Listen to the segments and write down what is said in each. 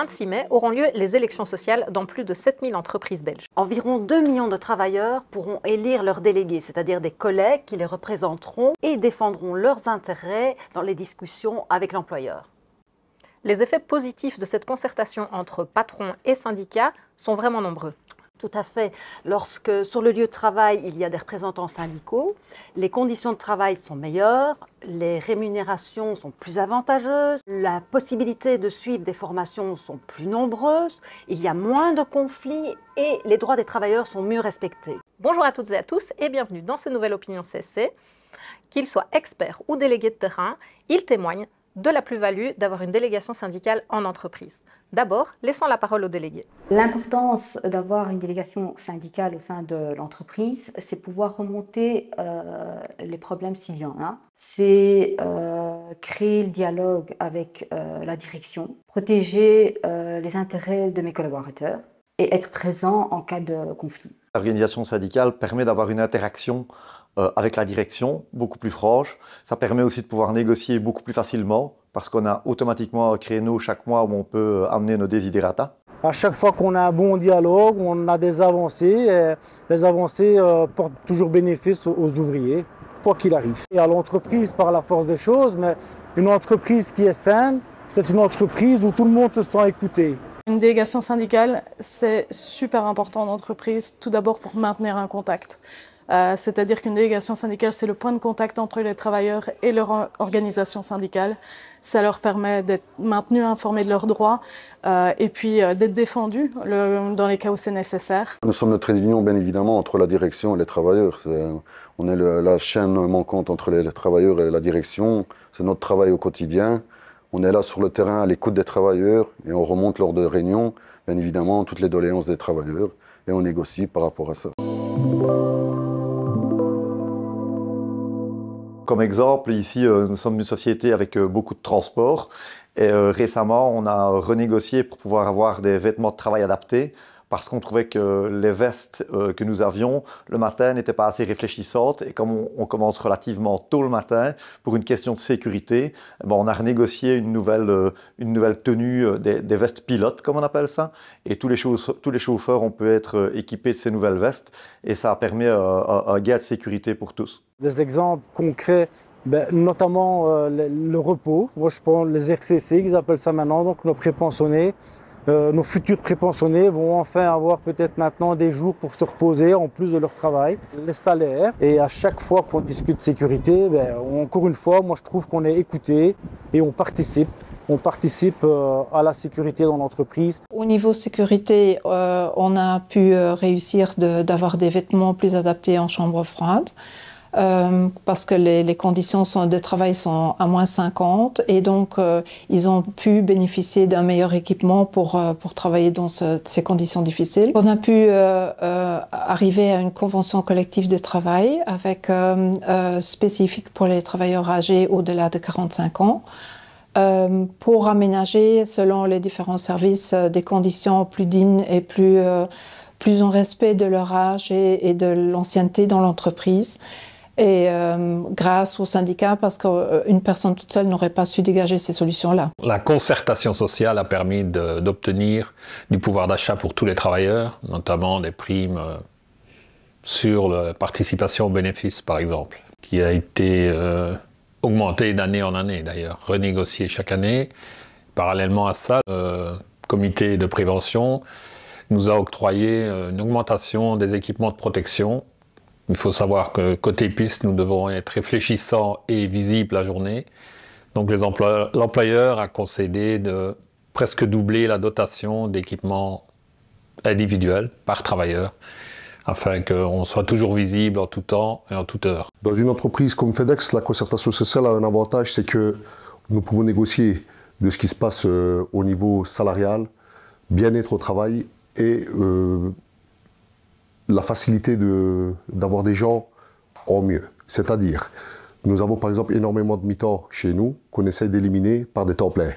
26 mai auront lieu les élections sociales dans plus de 7000 entreprises belges. Environ 2 millions de travailleurs pourront élire leurs délégués, c'est-à-dire des collègues qui les représenteront et défendront leurs intérêts dans les discussions avec l'employeur. Les effets positifs de cette concertation entre patrons et syndicats sont vraiment nombreux. Tout à fait. Lorsque sur le lieu de travail, il y a des représentants syndicaux, les conditions de travail sont meilleures, les rémunérations sont plus avantageuses, la possibilité de suivre des formations sont plus nombreuses, il y a moins de conflits et les droits des travailleurs sont mieux respectés. Bonjour à toutes et à tous et bienvenue dans ce nouvel Opinion CSC. Qu'ils soient experts ou délégués de terrain, ils témoignent de la plus-value d'avoir une délégation syndicale en entreprise. D'abord, laissons la parole aux délégués. L'importance d'avoir une délégation syndicale au sein de l'entreprise, c'est pouvoir remonter les problèmes s'il y en a. C'est créer le dialogue avec la direction, protéger les intérêts de mes collaborateurs et être présent en cas de conflit. L'organisation syndicale permet d'avoir une interaction avec la direction, beaucoup plus franche. Ça permet aussi de pouvoir négocier beaucoup plus facilement parce qu'on a automatiquement un créneau chaque mois où on peut amener nos desiderata. À chaque fois qu'on a un bon dialogue, on a des avancées. Et les avancées portent toujours bénéfice aux ouvriers, quoi qu'il arrive. Et à l'entreprise par la force des choses, mais une entreprise qui est saine, c'est une entreprise où tout le monde se sent écouté. Une délégation syndicale, c'est super important en entreprise, tout d'abord pour maintenir un contact. C'est-à-dire qu'une délégation syndicale, c'est le point de contact entre les travailleurs et leur organisation syndicale. Ça leur permet d'être maintenus informés de leurs droits et puis d'être défendus dans les cas où c'est nécessaire. Nous sommes le trait d'union, bien évidemment, entre la direction et les travailleurs. On est la chaîne manquante entre les travailleurs et la direction. C'est notre travail au quotidien. On est là sur le terrain à l'écoute des travailleurs et on remonte lors de réunions, bien évidemment, toutes les doléances des travailleurs et on négocie par rapport à ça. Comme exemple, ici, nous sommes une société avec beaucoup de transport et récemment, on a renégocié pour pouvoir avoir des vêtements de travail adaptés parce qu'on trouvait que les vestes que nous avions le matin n'étaient pas assez réfléchissantes et comme on commence relativement tôt le matin pour une question de sécurité, on a renégocié une nouvelle tenue, des vestes pilotes comme on appelle ça, et tous les chauffeurs on peut être équipés de ces nouvelles vestes et ça permet un gain de sécurité pour tous. Des exemples concrets, notamment le repos. Moi je prends les RCC, ils appellent ça maintenant, donc nos prépensionnés. Nos futurs prépensionnés vont enfin avoir peut-être maintenant des jours pour se reposer en plus de leur travail. Les salaires, et à chaque fois qu'on discute sécurité, encore une fois, moi je trouve qu'on est écouté et on participe. On participe à la sécurité dans l'entreprise. Au niveau sécurité, on a pu réussir d'avoir des vêtements plus adaptés en chambre froide. Parce que les conditions de travail sont à -50 et donc ils ont pu bénéficier d'un meilleur équipement pour travailler dans ces conditions difficiles. On a pu arriver à une convention collective de travail avec spécifique pour les travailleurs âgés au-delà de 45 ans pour aménager selon les différents services des conditions plus dignes et plus en respect de leur âge et de l'ancienneté dans l'entreprise. Et grâce aux syndicats, parce qu'une personne toute seule n'aurait pas su dégager ces solutions-là. La concertation sociale a permis d'obtenir du pouvoir d'achat pour tous les travailleurs, notamment des primes sur la participation aux bénéfices, par exemple, qui a été augmentée d'année en année, d'ailleurs, renégociée chaque année. Parallèlement à ça, le comité de prévention nous a octroyé une augmentation des équipements de protection. Il faut savoir que côté piste, nous devons être réfléchissants et visibles la journée. Donc l'employeur a concédé de presque doubler la dotation d'équipements individuels par travailleur, afin qu'on soit toujours visible en tout temps et en toute heure. Dans une entreprise comme FedEx, la concertation sociale a un avantage, c'est que nous pouvons négocier de ce qui se passe au niveau salarial, bien-être au travail et la facilité d'avoir des gens en mieux. C'est-à-dire, nous avons par exemple énormément de mi-temps chez nous qu'on essaye d'éliminer par des temps pleins.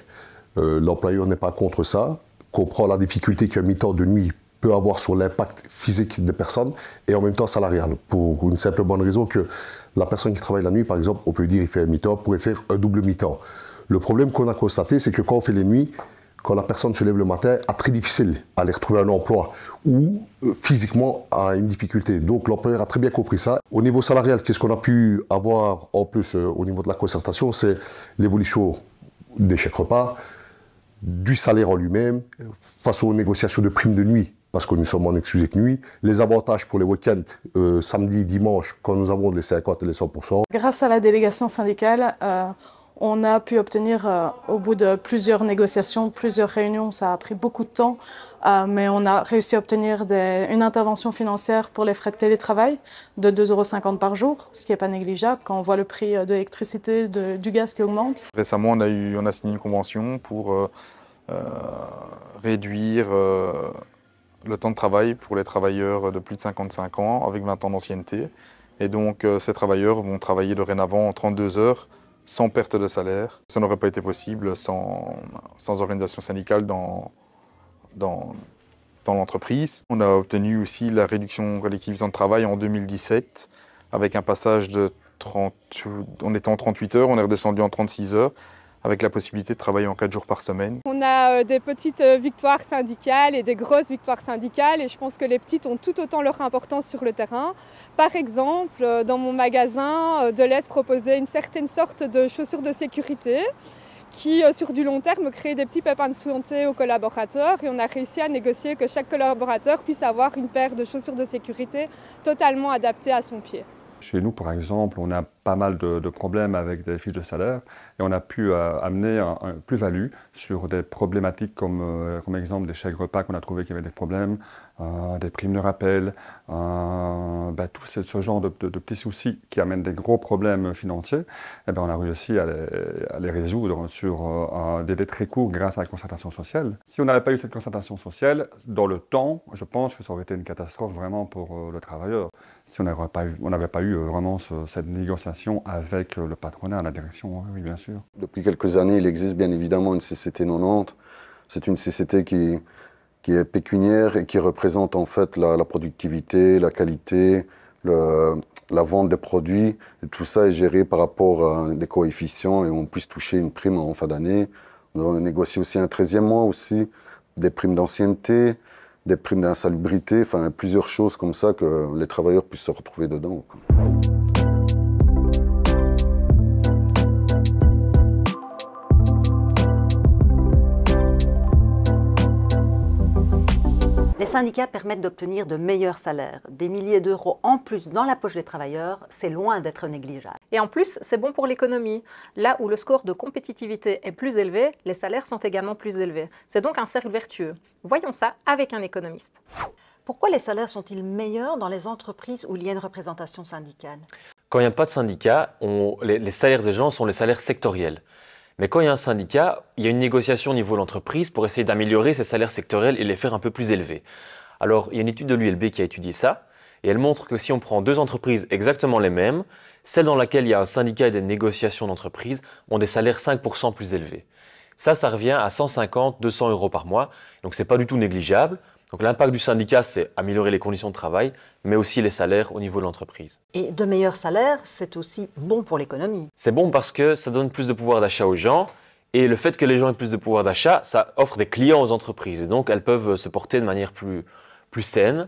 L'employeur n'est pas contre ça, comprend la difficulté qu'un mi-temps de nuit peut avoir sur l'impact physique des personnes et en même temps salarial. Pour une simple bonne raison que la personne qui travaille la nuit, par exemple, on peut dire il fait un mi-temps, pourrait faire un double mi-temps. Le problème qu'on a constaté, c'est que quand on fait les nuits, quand la personne se lève le matin, a très difficile à aller retrouver un emploi ou physiquement a une difficulté. Donc l'employeur a très bien compris ça. Au niveau salarial, qu'est-ce qu'on a pu avoir en plus au niveau de la concertation, c'est l'évolution des chèques repas, du salaire en lui-même, face aux négociations de primes de nuit, parce que nous sommes en excusé de nuit, les avantages pour les week-ends, samedi, dimanche, quand nous avons les 50 et les 100%. Grâce à la délégation syndicale, on a pu obtenir, au bout de plusieurs négociations, plusieurs réunions, ça a pris beaucoup de temps, mais on a réussi à obtenir une intervention financière pour les frais de télétravail de 2,50 € par jour, ce qui n'est pas négligeable quand on voit le prix de l'électricité, du gaz qui augmente. Récemment, on a signé une convention pour réduire le temps de travail pour les travailleurs de plus de 55 ans avec 20 ans d'ancienneté. Et donc, ces travailleurs vont travailler dorénavant en 32 heures sans perte de salaire. Ça n'aurait pas été possible sans organisation syndicale dans l'entreprise. On a obtenu aussi la réduction collective du temps de travail en 2017 avec un passage de 30, on était en 38 heures, on est redescendu en 36 heures avec la possibilité de travailler en 4 jours par semaine. On a des petites victoires syndicales et des grosses victoires syndicales et je pense que les petites ont tout autant leur importance sur le terrain. Par exemple, dans mon magasin, Deleuze proposait une certaine sorte de chaussures de sécurité qui, sur du long terme, créait des petits pépins de santé aux collaborateurs et on a réussi à négocier que chaque collaborateur puisse avoir une paire de chaussures de sécurité totalement adaptée à son pied. Chez nous, par exemple, on a pas mal de problèmes avec des fiches de salaire et on a pu amener un plus-value sur des problématiques comme exemple des chèques repas qu'on a trouvé qu'il y avait des problèmes, des primes de rappel, tout ce genre de petits soucis qui amènent des gros problèmes financiers. Et on a réussi à les résoudre sur des délais très courts grâce à la concertation sociale. Si on n'avait pas eu cette concertation sociale, dans le temps, je pense que ça aurait été une catastrophe vraiment pour le travailleur. Si on n'avait pas eu vraiment cette négociation avec le patronat, la direction, oui, bien sûr. Depuis quelques années, il existe bien évidemment une CCT 90. C'est une CCT qui est pécuniaire et qui représente en fait la productivité, la qualité, la vente des produits. Et tout ça est géré par rapport à des coefficients et on puisse toucher une prime en fin d'année. On a négocié aussi un 13e mois aussi, des primes d'ancienneté, des primes d'insalubrité, enfin plusieurs choses comme ça que les travailleurs puissent se retrouver dedans. Les syndicats permettent d'obtenir de meilleurs salaires. Des milliers d'euros en plus dans la poche des travailleurs, c'est loin d'être négligeable. Et en plus, c'est bon pour l'économie. Là où le score de compétitivité est plus élevé, les salaires sont également plus élevés. C'est donc un cercle vertueux. Voyons ça avec un économiste. Pourquoi les salaires sont-ils meilleurs dans les entreprises où il y a une représentation syndicale? Quand il n'y a pas de syndicat, les salaires des gens sont les salaires sectoriels. Mais quand il y a un syndicat, il y a une négociation au niveau de l'entreprise pour essayer d'améliorer ces salaires sectoriels et les faire un peu plus élevés. Alors, il y a une étude de l'ULB qui a étudié ça, et elle montre que si on prend deux entreprises exactement les mêmes, celles dans laquelle il y a un syndicat et des négociations d'entreprise ont des salaires 5% plus élevés. Ça revient à 150, 200 € par mois, donc c'est pas du tout négligeable. Donc l'impact du syndicat, c'est améliorer les conditions de travail, mais aussi les salaires au niveau de l'entreprise. Et de meilleurs salaires, c'est aussi bon pour l'économie. C'est bon parce que ça donne plus de pouvoir d'achat aux gens, et le fait que les gens aient plus de pouvoir d'achat, ça offre des clients aux entreprises, et donc elles peuvent se porter de manière plus saine.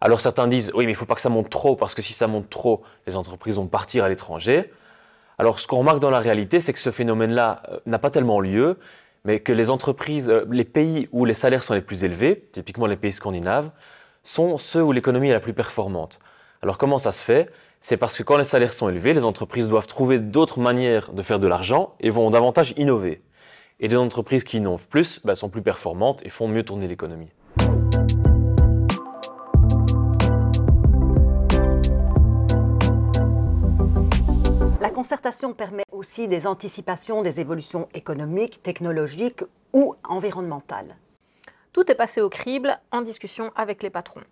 Alors certains disent, oui mais il ne faut pas que ça monte trop, parce que si ça monte trop, les entreprises vont partir à l'étranger. Alors ce qu'on remarque dans la réalité, c'est que ce phénomène-là n'a pas tellement lieu, mais que les entreprises, les pays où les salaires sont les plus élevés, typiquement les pays scandinaves, sont ceux où l'économie est la plus performante. Alors comment ça se fait? C'est parce que quand les salaires sont élevés, les entreprises doivent trouver d'autres manières de faire de l'argent et vont davantage innover. Et les entreprises qui innovent plus sont plus performantes et font mieux tourner l'économie. La concertation permet aussi des anticipations des évolutions économiques, technologiques ou environnementales. Tout est passé au crible en discussion avec les patrons.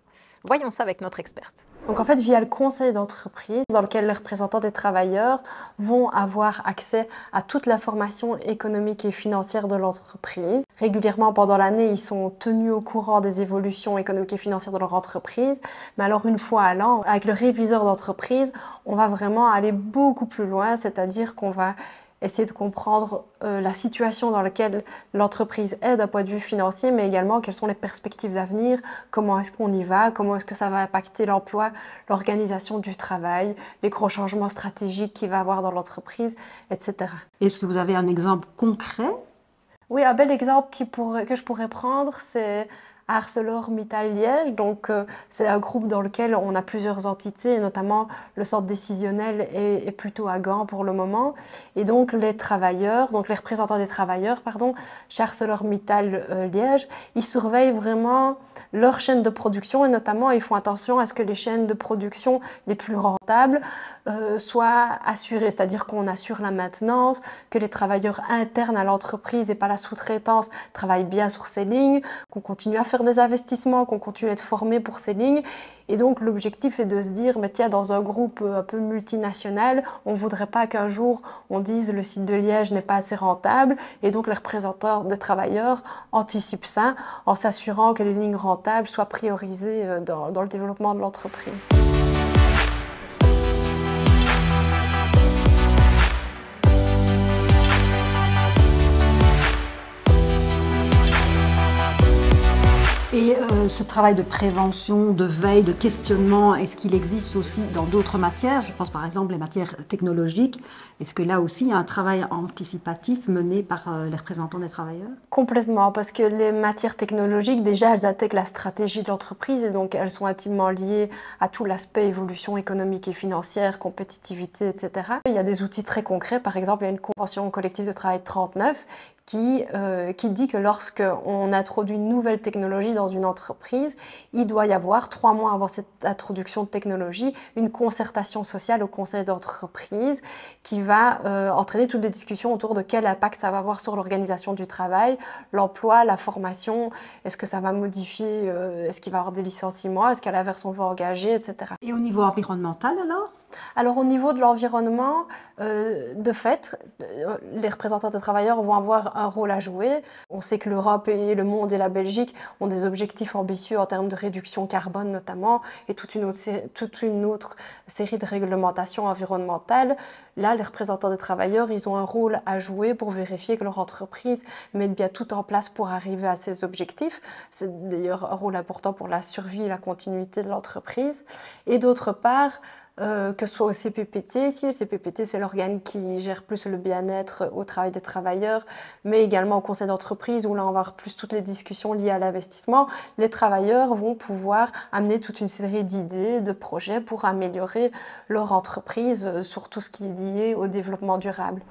Voyons ça avec notre experte. Donc en fait, via le conseil d'entreprise, dans lequel les représentants des travailleurs vont avoir accès à toute l'information économique et financière de l'entreprise. Régulièrement pendant l'année, ils sont tenus au courant des évolutions économiques et financières de leur entreprise. Mais alors une fois à l'an, avec le réviseur d'entreprise, on va vraiment aller beaucoup plus loin, c'est-à-dire qu'on va essayer de comprendre la situation dans laquelle l'entreprise est d'un point de vue financier, mais également quelles sont les perspectives d'avenir, comment est-ce qu'on y va, comment est-ce que ça va impacter l'emploi, l'organisation du travail, les gros changements stratégiques qu'il va y avoir dans l'entreprise, etc. Est-ce que vous avez un exemple concret? Oui, un bel exemple que je pourrais prendre, c'est ArcelorMittal Liège. Donc, c'est un groupe dans lequel on a plusieurs entités, et notamment le centre décisionnel est plutôt à Gand pour le moment. Et donc, les représentants des travailleurs, chez ArcelorMittal Liège, ils surveillent vraiment leur chaîne de production et notamment, ils font attention à ce que les chaînes de production les plus rentables soient assurées, c'est-à-dire qu'on assure la maintenance, que les travailleurs internes à l'entreprise et pas la sous-traitance travaillent bien sur ces lignes, qu'on continue à faire des investissements, qu'on continue à être formé pour ces lignes. Et donc l'objectif est de se dire, mais tiens, dans un groupe un peu multinational, on ne voudrait pas qu'un jour on dise le site de Liège n'est pas assez rentable. Et donc les représentants des travailleurs anticipent ça en s'assurant que les lignes rentables soient priorisées dans le développement de l'entreprise. Et ce travail de prévention, de veille, de questionnement, est-ce qu'il existe aussi dans d'autres matières? Je pense par exemple les matières technologiques. Est-ce que là aussi il y a un travail anticipatif mené par les représentants des travailleurs? Complètement, parce que les matières technologiques, déjà, elles intègrent la stratégie de l'entreprise et donc elles sont intimement liées à tout l'aspect évolution économique et financière, compétitivité, etc. Il y a des outils très concrets, par exemple, il y a une convention collective de travail 39 qui dit que lorsqu'on introduit une nouvelle technologie dans une entreprise, il doit y avoir 3 mois avant cette introduction de technologie une concertation sociale au conseil d'entreprise qui va entraîner toutes les discussions autour de quel impact ça va avoir sur l'organisation du travail, l'emploi, la formation, est-ce que ça va modifier, est-ce qu'il va y avoir des licenciements, est-ce qu'à l'inverse on va engager, etc. Et au niveau environnemental alors? Alors au niveau de l'environnement, de fait, les représentants des travailleurs vont avoir un rôle à jouer. On sait que l'Europe et le monde et la Belgique ont des objectifs ambitieux en termes de réduction carbone notamment et toute une autre série de réglementations environnementales. Là, les représentants des travailleurs, ils ont un rôle à jouer pour vérifier que leur entreprise mette bien tout en place pour arriver à ces objectifs. C'est d'ailleurs un rôle important pour la survie et la continuité de l'entreprise. Et d'autre part, que ce soit au CPPT, ici, le CPPT c'est l'organe qui gère plus le bien-être au travail des travailleurs, mais également au conseil d'entreprise où là on va avoir plus toutes les discussions liées à l'investissement, les travailleurs vont pouvoir amener toute une série d'idées, de projets pour améliorer leur entreprise sur tout ce qui est lié au développement durable.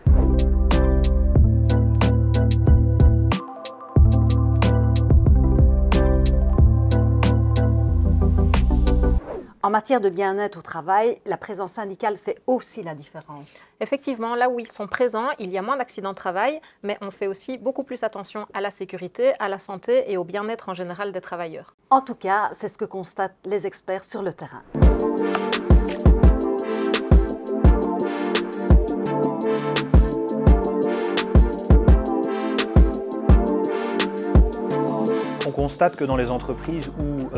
En matière de bien-être au travail, la présence syndicale fait aussi la différence. Effectivement, là où ils sont présents, il y a moins d'accidents de travail, mais on fait aussi beaucoup plus attention à la sécurité, à la santé et au bien-être en général des travailleurs. En tout cas, c'est ce que constatent les experts sur le terrain. On constate que dans les entreprises où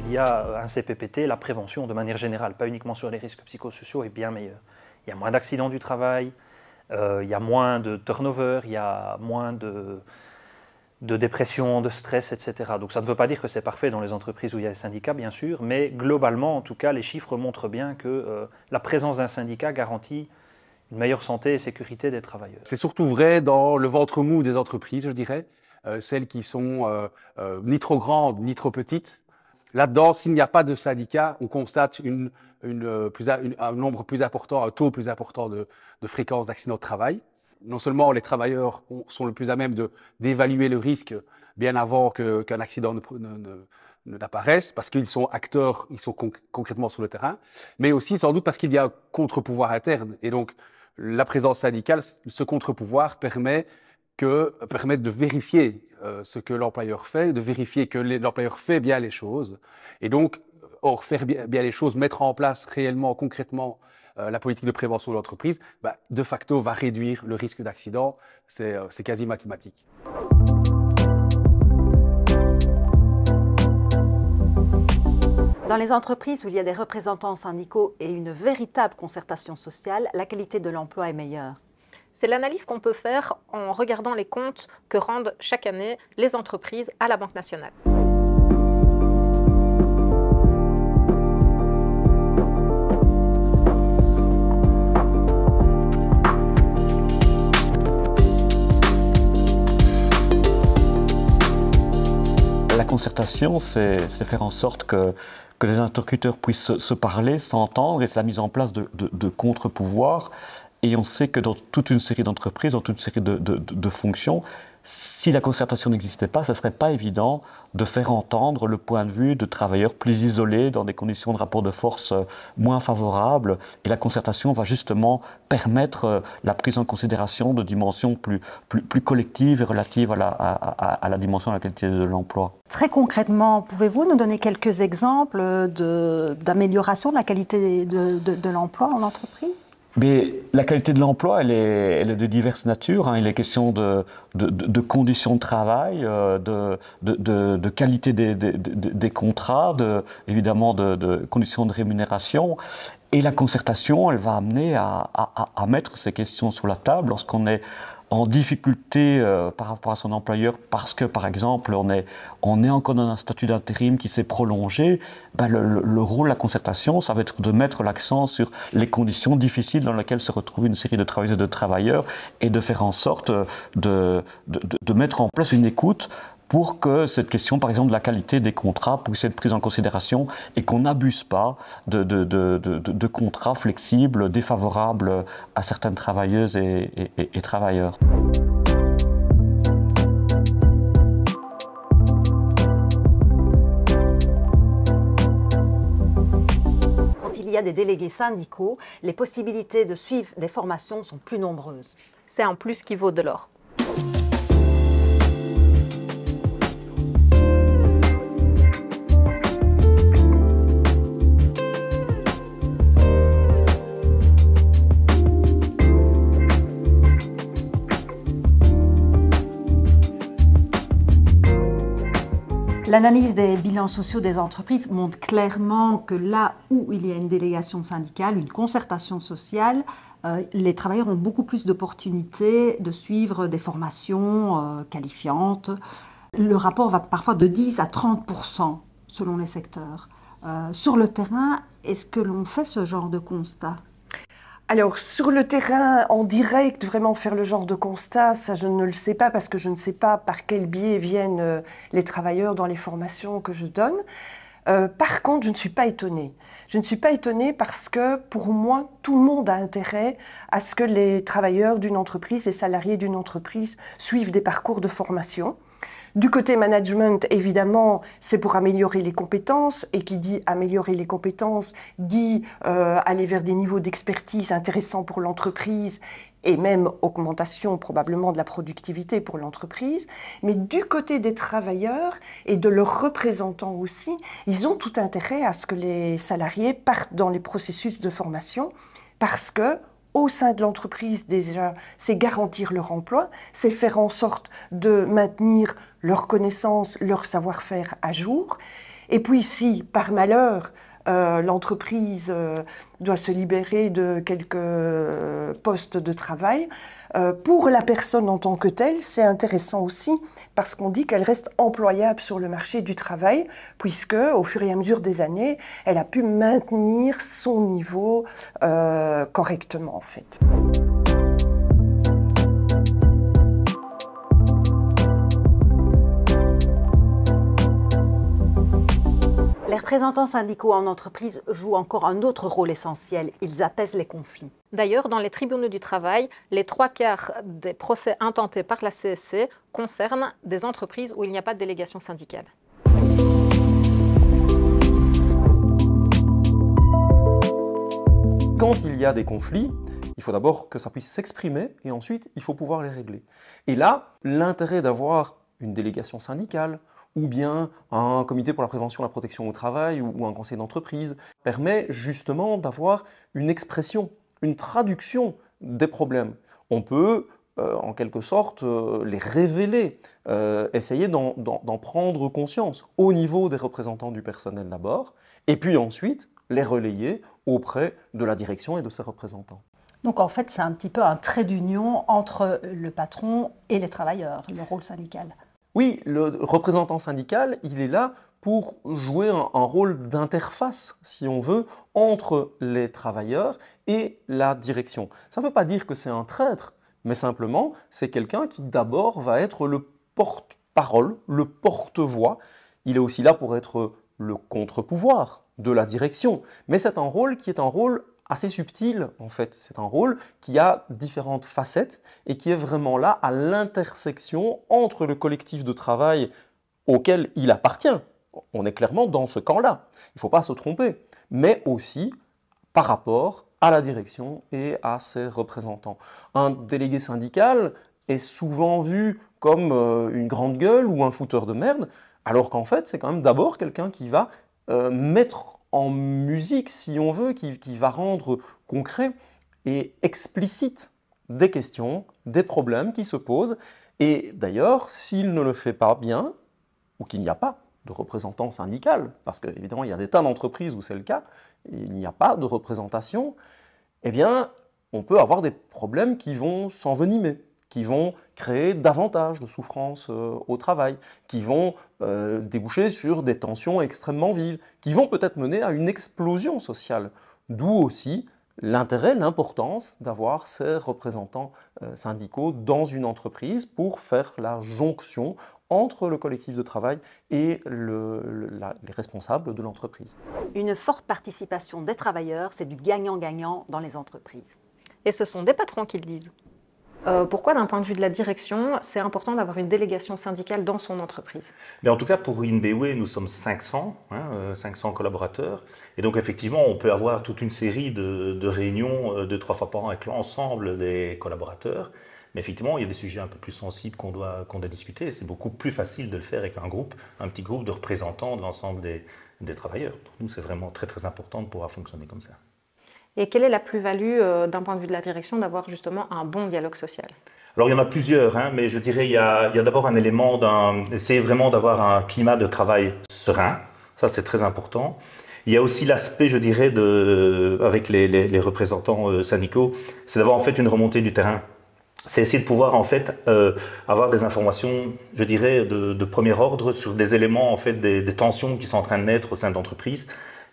il y a un CPPT, la prévention de manière générale, pas uniquement sur les risques psychosociaux, est bien meilleure. Il y a moins d'accidents du travail, il y a moins de turnover, il y a moins de dépression, de stress, etc. Donc ça ne veut pas dire que c'est parfait dans les entreprises où il y a des syndicats, bien sûr, mais globalement, en tout cas, les chiffres montrent bien que la présence d'un syndicat garantit une meilleure santé et sécurité des travailleurs. C'est surtout vrai dans le ventre mou des entreprises, je dirais. Celles qui sont ni trop grandes ni trop petites. Là-dedans, s'il n'y a pas de syndicat, on constate un nombre plus important, un taux plus important de fréquence d'accidents de travail. Non seulement les travailleurs sont le plus à même d'évaluer le risque bien avant qu'un accident n'apparaisse, parce qu'ils sont acteurs, ils sont concrètement sur le terrain, mais aussi sans doute parce qu'il y a un contre-pouvoir interne. Et donc, la présence syndicale, ce contre-pouvoir permet de vérifier ce que l'employeur fait, de vérifier que l'employeur fait bien les choses. Et donc, faire bien les choses, mettre en place réellement, concrètement, la politique de prévention de l'entreprise, de facto, va réduire le risque d'accident. C'est quasi mathématique. Dans les entreprises où il y a des représentants syndicaux et une véritable concertation sociale, la qualité de l'emploi est meilleure. C'est l'analyse qu'on peut faire en regardant les comptes que rendent chaque année les entreprises à la Banque nationale. La concertation, c'est faire en sorte que les interlocuteurs puissent se parler, s'entendre, et c'est la mise en place de contre-pouvoirs. Et on sait que dans toute une série d'entreprises, dans toute une série de fonctions, si la concertation n'existait pas, ce ne serait pas évident de faire entendre le point de vue de travailleurs plus isolés, dans des conditions de rapport de force moins favorables. Et la concertation va justement permettre la prise en considération de dimensions plus collectives et relatives à la dimension de la qualité de l'emploi. Très concrètement, pouvez-vous nous donner quelques exemples d'amélioration de la qualité de l'emploi en entreprise ? Mais la qualité de l'emploi, elle est de diverses natures. Il est question de conditions de travail, de qualité des contrats, évidemment de conditions de rémunération. Et la concertation, elle va amener à mettre ces questions sur la table lorsqu'on est en difficulté par rapport à son employeur parce que, par exemple, on est encore dans un statut d'intérim qui s'est prolongé. Le rôle de la concertation, ça va être de mettre l'accent sur les conditions difficiles dans lesquelles se retrouvent une série de travailleuses et de travailleurs et de faire en sorte de mettre en place une écoute pour que cette question, par exemple, de la qualité des contrats puisse être prise en considération et qu'on n'abuse pas de contrats flexibles, défavorables à certaines travailleuses et travailleurs. Quand il y a des délégués syndicaux, les possibilités de suivre des formations sont plus nombreuses. C'est un plus qui vaut de l'or. L'analyse des bilans sociaux des entreprises montre clairement que là où il y a une délégation syndicale, une concertation sociale, les travailleurs ont beaucoup plus d'opportunités de suivre des formations qualifiantes. Le rapport va parfois de 10 à 30% selon les secteurs. Sur le terrain, est-ce que l'on fait ce genre de constat ? Alors, sur le terrain, en direct, vraiment faire le genre de constat, ça je ne le sais pas parce que je ne sais pas par quel biais viennent les travailleurs dans les formations que je donne. Par contre, je ne suis pas étonnée. Je ne suis pas étonnée parce que, pour moi, tout le monde a intérêt à ce que les travailleurs d'une entreprise, les salariés d'une entreprise suivent des parcours de formation. Du côté management, évidemment, c'est pour améliorer les compétences, et qui dit améliorer les compétences, dit aller vers des niveaux d'expertise intéressants pour l'entreprise, et même augmentation probablement de la productivité pour l'entreprise. Mais du côté des travailleurs et de leurs représentants aussi, ils ont tout intérêt à ce que les salariés partent dans les processus de formation, parce que au sein de l'entreprise, déjà, c'est garantir leur emploi, c'est faire en sorte de maintenir leurs connaissances, leur savoir-faire à jour. Et puis si, par malheur, l'entreprise doit se libérer de quelques postes de travail, pour la personne en tant que telle, c'est intéressant aussi parce qu'on dit qu'elle reste employable sur le marché du travail, puisque au fur et à mesure des années, elle a pu maintenir son niveau correctement en fait. Les représentants syndicaux en entreprise jouent encore un autre rôle essentiel. Ils apaisent les conflits. D'ailleurs, dans les tribunaux du travail, les 3/4 des procès intentés par la CSC concernent des entreprises où il n'y a pas de délégation syndicale. Quand il y a des conflits, il faut d'abord que ça puisse s'exprimer et ensuite il faut pouvoir les régler. Et là, l'intérêt d'avoir une délégation syndicale ou bien un comité pour la prévention et la protection au travail ou un conseil d'entreprise permet justement d'avoir une expression, une traduction des problèmes. On peut en quelque sorte les révéler, essayer d'en prendre conscience au niveau des représentants du personnel d'abord, et puis ensuite les relayer auprès de la direction et de ses représentants. Donc en fait, c'est un petit peu un trait d'union entre le patron et les travailleurs, le rôle syndical. Oui, le représentant syndical, il est là pour jouer un rôle d'interface, si on veut, entre les travailleurs et la direction. Ça ne veut pas dire que c'est un traître, mais simplement, c'est quelqu'un qui d'abord va être le porte-parole, le porte-voix. Il est aussi là pour être le contre-pouvoir de la direction. Mais c'est un rôle qui est un rôle assez subtil, en fait. C'est un rôle qui a différentes facettes et qui est vraiment là à l'intersection entre le collectif de travail auquel il appartient. On est clairement dans ce camp-là. Il ne faut pas se tromper. Mais aussi par rapport à la direction et à ses représentants. Un délégué syndical est souvent vu comme une grande gueule ou un fouteur de merde, alors qu'en fait, c'est quand même d'abord quelqu'un qui va mettre en musique, si on veut, qui va rendre concret et explicite des questions, des problèmes qui se posent. Et d'ailleurs, s'il ne le fait pas bien, ou qu'il n'y a pas de représentant syndical, parce qu'évidemment, il y a des tas d'entreprises où c'est le cas, il n'y a pas de représentation, eh bien, on peut avoir des problèmes qui vont s'envenimer, qui vont créer davantage de souffrance au travail, qui vont déboucher sur des tensions extrêmement vives, qui vont peut-être mener à une explosion sociale. D'où aussi l'intérêt, l'importance d'avoir ces représentants syndicaux dans une entreprise pour faire la jonction entre le collectif de travail et les responsables de l'entreprise. Une forte participation des travailleurs, c'est du gagnant-gagnant dans les entreprises. Et ce sont des patrons qui le disent. Pourquoi, d'un point de vue de la direction, c'est important d'avoir une délégation syndicale dans son entreprise? Mais en tout cas, pour InBeWe, nous sommes 500, 500 collaborateurs. Et donc, effectivement, on peut avoir toute une série de réunions 2-3 fois par an avec l'ensemble des collaborateurs. Mais effectivement, il y a des sujets un peu plus sensibles qu'on doit discuter. C'est beaucoup plus facile de le faire avec un petit groupe de représentants de l'ensemble des travailleurs. Pour nous, c'est vraiment très, très important de pouvoir fonctionner comme ça. Et quelle est la plus-value d'un point de vue de la direction d'avoir justement un bon dialogue social? Alors il y en a plusieurs, mais je dirais il y a d'abord un élément d'essayer vraiment d'avoir un climat de travail serein. Ça, c'est très important. Il y a aussi l'aspect, je dirais, avec les représentants syndicaux, c'est d'avoir en fait une remontée du terrain. C'est essayer de pouvoir en fait avoir des informations, je dirais, de premier ordre sur des éléments, en fait, des tensions qui sont en train de naître au sein de l'entreprise.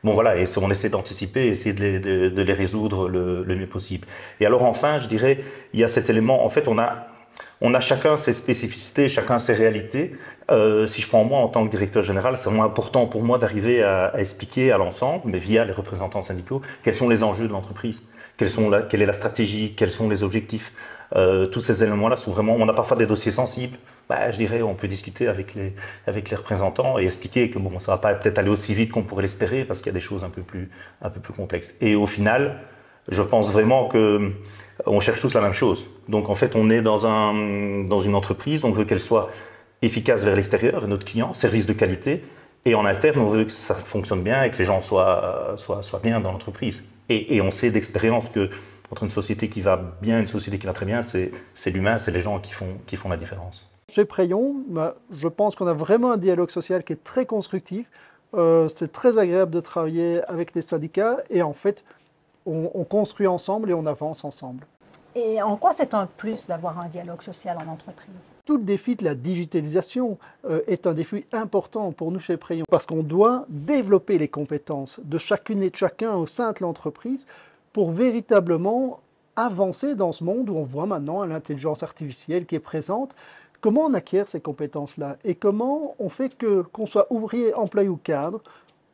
Bon voilà, et on essaie d'anticiper, essayer de les résoudre le mieux possible. Et alors enfin, je dirais, il y a cet élément, en fait, on a chacun ses spécificités, chacun ses réalités. Si je prends moi en tant que directeur général, c'est vraiment important pour moi d'arriver à expliquer à l'ensemble, mais via les représentants syndicaux, quels sont les enjeux de l'entreprise, quelle est la stratégie, quels sont les objectifs. Tous ces éléments-là sont vraiment, on a parfois des dossiers sensibles. Je dirais, on peut discuter avec les représentants et expliquer que bon, ça ne va pas peut-être aller aussi vite qu'on pourrait l'espérer parce qu'il y a des choses un peu plus complexes. Et au final, je pense vraiment qu'on cherche tous la même chose. Donc en fait, on est dans une entreprise, on veut qu'elle soit efficace vers l'extérieur, vers notre client, service de qualité. Et en interne, on veut que ça fonctionne bien et que les gens soient bien dans l'entreprise. Et on sait d'expérience que entre une société qui va bien et une société qui va très bien, c'est l'humain, c'est les gens qui font la différence. Chez Preyon, je pense qu'on a vraiment un dialogue social qui est très constructif. C'est très agréable de travailler avec les syndicats et en fait, on construit ensemble et on avance ensemble. Et en quoi c'est un plus d'avoir un dialogue social en entreprise? Tout le défi de la digitalisation est un défi important pour nous chez Preyon parce qu'on doit développer les compétences de chacune et de chacun au sein de l'entreprise pour véritablement avancer dans ce monde où on voit maintenant l'intelligence artificielle qui est présente. Comment on acquiert ces compétences-là et comment on fait qu'on soit ouvrier, employé ou cadre,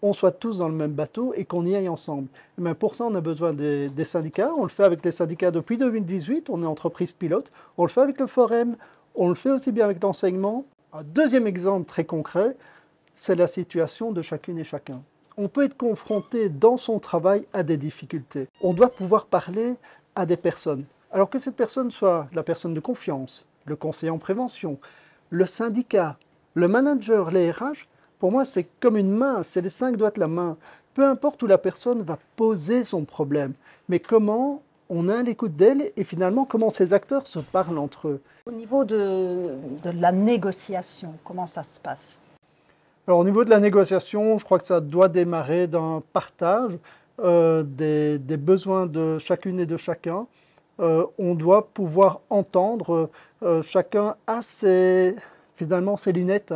on soit tous dans le même bateau et qu'on y aille ensemble. Mais pour ça, on a besoin des syndicats. On le fait avec les syndicats depuis 2018. On est entreprise pilote. On le fait avec le Forum. On le fait aussi bien avec l'enseignement. Un deuxième exemple très concret, c'est la situation de chacune et chacun. On peut être confronté dans son travail à des difficultés. On doit pouvoir parler à des personnes. Alors que cette personne soit la personne de confiance, le conseiller en prévention, le syndicat, le manager, les RH, pour moi, c'est comme une main, c'est les 5 doigts de la main. Peu importe où la personne va poser son problème, mais comment on a l'écoute d'elle et finalement comment ces acteurs se parlent entre eux. Au niveau de la négociation, comment ça se passe? Alors au niveau de la négociation, je crois que ça doit démarrer d'un partage des besoins de chacune et de chacun. on doit pouvoir entendre, chacun a finalement ses lunettes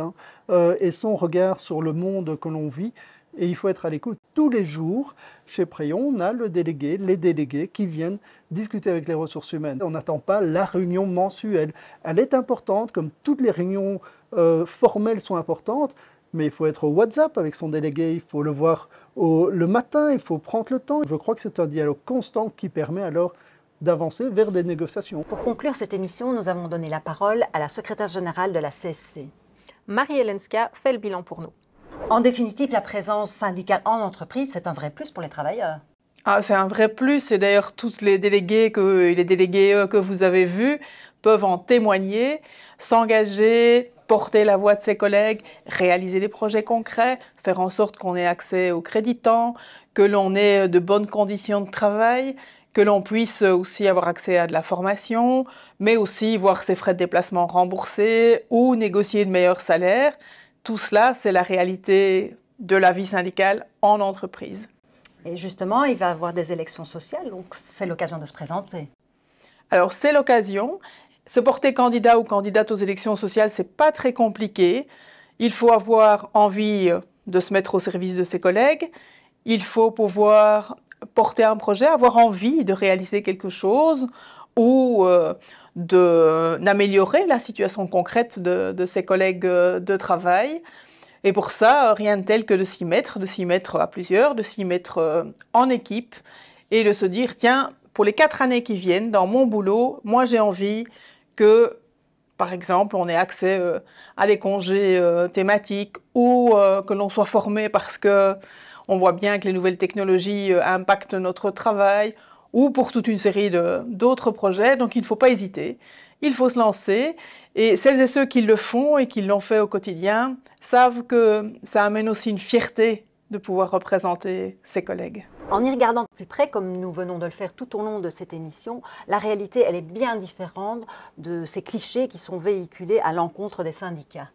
et son regard sur le monde que l'on vit. Et il faut être à l'écoute. Tous les jours, chez Préon, on a les délégués qui viennent discuter avec les ressources humaines. On n'attend pas la réunion mensuelle. Elle est importante, comme toutes les réunions formelles sont importantes, mais il faut être au WhatsApp avec son délégué, il faut le voir le matin, il faut prendre le temps. Je crois que c'est un dialogue constant qui permet alors d'avancer vers des négociations. Pour conclure cette émission, nous avons donné la parole à la secrétaire générale de la CSC. Marie-Hélène Ska fait le bilan pour nous. En définitive, la présence syndicale en entreprise, c'est un vrai plus pour les travailleurs. Ah, c'est un vrai plus, et d'ailleurs tous les délégués que vous avez vus peuvent en témoigner, s'engager, porter la voix de ses collègues, réaliser des projets concrets, faire en sorte qu'on ait accès aux créditants, que l'on ait de bonnes conditions de travail, que l'on puisse aussi avoir accès à de la formation, mais aussi voir ses frais de déplacement remboursés ou négocier de meilleurs salaires. Tout cela, c'est la réalité de la vie syndicale en entreprise. Et justement, il va y avoir des élections sociales, donc c'est l'occasion de se présenter. Alors, c'est l'occasion. Se porter candidat ou candidate aux élections sociales, c'est pas très compliqué. Il faut avoir envie de se mettre au service de ses collègues. Il faut pouvoir porter un projet, avoir envie de réaliser quelque chose ou d'améliorer la situation concrète de ses collègues de travail. Et pour ça, rien de tel que de s'y mettre à plusieurs, de s'y mettre en équipe et de se dire, tiens, pour les 4 années qui viennent, dans mon boulot, moi j'ai envie que, par exemple, on ait accès à des congés thématiques ou que l'on soit formé parce qu'on voit bien que les nouvelles technologies impactent notre travail, ou pour toute une série d'autres projets. Donc il ne faut pas hésiter, il faut se lancer. Et celles et ceux qui le font et qui l'ont fait au quotidien savent que ça amène aussi une fierté de pouvoir représenter ses collègues. En y regardant de plus près, comme nous venons de le faire tout au long de cette émission, la réalité, elle est bien différente de ces clichés qui sont véhiculés à l'encontre des syndicats.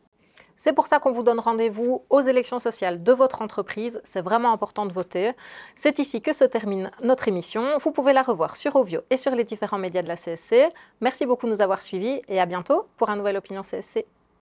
C'est pour ça qu'on vous donne rendez-vous aux élections sociales de votre entreprise. C'est vraiment important de voter. C'est ici que se termine notre émission. Vous pouvez la revoir sur Ovio et sur les différents médias de la CSC. Merci beaucoup de nous avoir suivis et à bientôt pour un nouvel Opinion CSC.